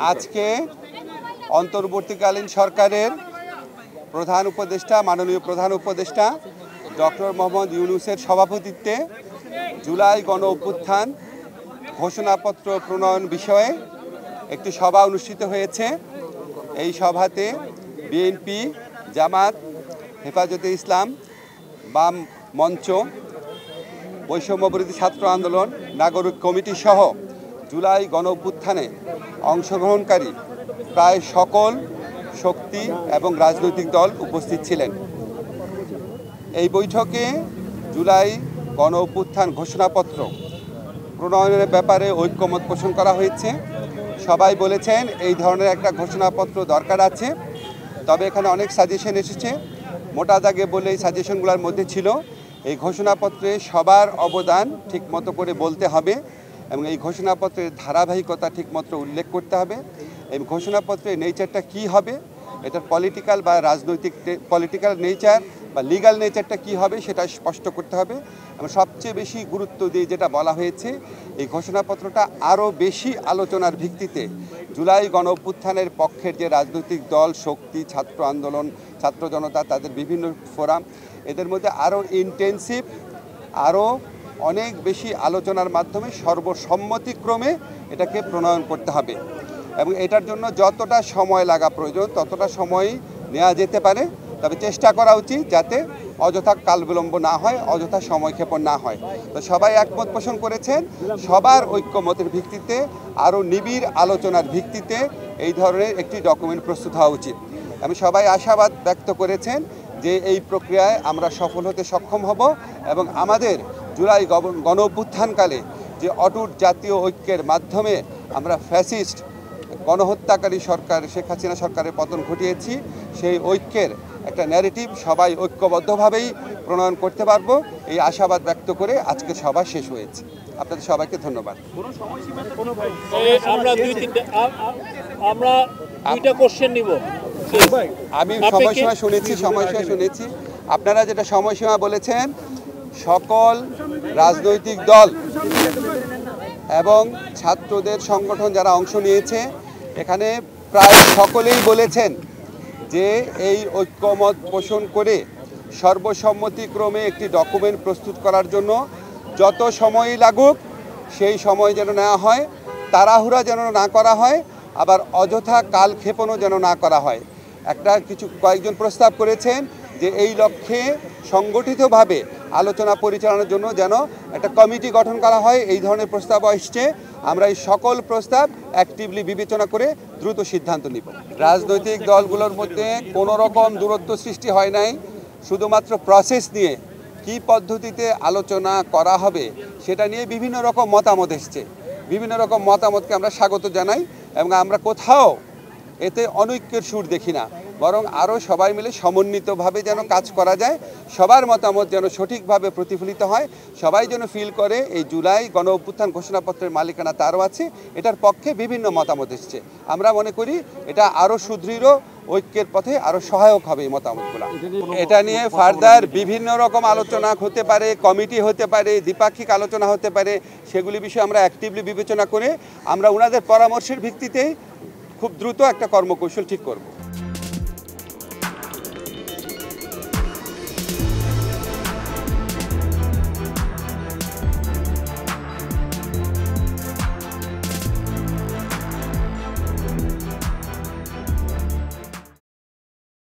আজকে অন্তর্বর্তীকালীন সরকারের প্রধান উপদেষ্টা মাননীয় প্রধান উপদেষ্টা ডক্টর মোহাম্মদ ইউনূসের সভাপতিত্বে জুলাই গণ অভ্যুত্থান ঘোষণাপত্র প্রণয়ন বিষয়ে একটি সভা অনুষ্ঠিত হয়েছে। এই সভাতে বিএনপি, জামাত, হেফাজতে ইসলাম, বাম মঞ্চ, বৈষম্যবিরোধী ছাত্র আন্দোলন, নাগরিক কমিটি সহ জুলাই গণ অভ্যুত্থানে অংশগ্রহণকারী প্রায় সকল শক্তি এবং রাজনৈতিক দল উপস্থিত ছিলেন। এই বৈঠকে জুলাই গণ অভ্যুত্থান ঘোষণাপত্র প্রণয়নের ব্যাপারে ঐক্যমত পোষণ করা হয়েছে। সবাই বলেছেন এই ধরনের একটা ঘোষণাপত্র দরকার আছে, তবে এখানে অনেক সাজেশন এসেছে। মোটা দাগে বলে এই সাজেশনগুলোর মধ্যে ছিল এই ঘোষণাপত্রে সবার অবদান ঠিকমতো করে বলতে হবে এবং এই ঘোষণাপত্রের ধারাবাহিকতা ঠিকমতো উল্লেখ করতে হবে। এই ঘোষণাপত্রের নেচারটা কী হবে, এটার পলিটিক্যাল বা রাজনৈতিক পলিটিক্যাল নেচার বা লিগ্যাল নেচারটা কী হবে সেটা স্পষ্ট করতে হবে। এবং সবচেয়ে বেশি গুরুত্ব দিয়ে যেটা বলা হয়েছে, এই ঘোষণাপত্রটা আরও বেশি আলোচনার ভিত্তিতে জুলাই গণ অভ্যুত্থানের পক্ষের যে রাজনৈতিক দল, শক্তি, ছাত্র আন্দোলন, ছাত্র জনতা, তাদের বিভিন্ন ফোরাম, এদের মধ্যে আরও ইন্টেন্সিভ, আরও অনেক বেশি আলোচনার মাধ্যমে সর্বসম্মতিক্রমে এটাকে প্রণয়ন করতে হবে এবং এটার জন্য যতটা সময় লাগা প্রয়োজন ততটা সময় নেওয়া যেতে পারে, তবে চেষ্টা করা উচিত যাতে অযথা কালবিলম্ব না হয়, অযথা সময়ক্ষেপণ না হয়। তো সবাই একমত পোষণ করেছেন সবার ঐক্যমতের ভিত্তিতে আরও নিবিড় আলোচনার ভিত্তিতে এই ধরনের একটি ডকুমেন্ট প্রস্তুত হওয়া উচিত। আমি সবাই আশাবাদ ব্যক্ত করেছেন যে এই প্রক্রিয়ায় আমরা সফল হতে সক্ষম হব এবং আমাদের জুলাই গণ অভ্যুত্থানকালে যে অটুট জাতীয় ঐক্যের মাধ্যমে আমরা ফ্যাসিস্ট গণহত্যাকারী সরকার শেখ হাসিনা সরকারের পতন ঘটিয়েছি, সেই ঐক্যের একটা ন্যারেটিভ সবাই ঐক্যবদ্ধভাবেই প্রণয়ন করতে পারবো, এই আশাবাদ ব্যক্ত করে আজকে সভা শেষ হয়েছে। আপনাদের সবাইকে ধন্যবাদ। আমরা দুইটা কোশ্চেন নিব। আমি সময়সীমা শুনেছি। আপনারা যেটা সময়সীমা বলেছেন, সকল রাজনৈতিক দল এবং ছাত্রদের সংগঠন যারা অংশ নিয়েছে এখানে প্রায় সকলেই বলেছেন যে এই ঐক্যমত পোষণ করে সর্বসম্মতিক্রমে একটি ডকুমেন্ট প্রস্তুত করার জন্য যত সময়ই লাগুক সেই সময় যেন নেওয়া হয়, তাড়াহুড়া যেন না করা হয়, আবার অযথা কালক্ষেপণও যেন না করা হয়। কয়েকজন প্রস্তাব করেছেন যে এই লক্ষ্যে সংগঠিতভাবে আলোচনা পরিচালনার জন্য যেন একটা কমিটি গঠন করা হয়, এই ধরনের প্রস্তাব আসছে। আমরা এই সকল প্রস্তাব অ্যাক্টিভলি বিবেচনা করে দ্রুত সিদ্ধান্ত নিব। রাজনৈতিক দলগুলোর মধ্যে কোনো রকম দূরত্ব সৃষ্টি হয় নাই, শুধুমাত্র প্রসেস নিয়ে কী পদ্ধতিতে আলোচনা করা হবে সেটা নিয়ে বিভিন্ন রকম মতামত এসছে। বিভিন্ন রকম মতামতকে আমরা স্বাগত জানাই এবং আমরা কোথাও এতে অনৈক্যের সুর দেখি না, বরং আরও সবাই মিলে সমন্বিতভাবে যেন কাজ করা যায়, সবার মতামত যেন সঠিকভাবে প্রতিফলিত হয়, সবাই যেন ফিল করে এই জুলাই গণ অভ্যুত্থান ঘোষণাপত্রের মালিকানা তারও আছে, এটার পক্ষে বিভিন্ন মতামত এসছে। আমরা মনে করি এটা আরও সুদৃঢ় ঐক্যের পথে আরও সহায়ক হবে এই মতামতগুলো। এটা নিয়ে ফার্দার বিভিন্ন রকম আলোচনা হতে পারে, কমিটি হতে পারে, দ্বিপাক্ষিক আলোচনা হতে পারে, সেগুলি বিষয়ে আমরা অ্যাক্টিভলি বিবেচনা করে আমরা ওনাদের পরামর্শের ভিত্তিতেই খুব দ্রুত একটা কর্মকৌশল ঠিক করব।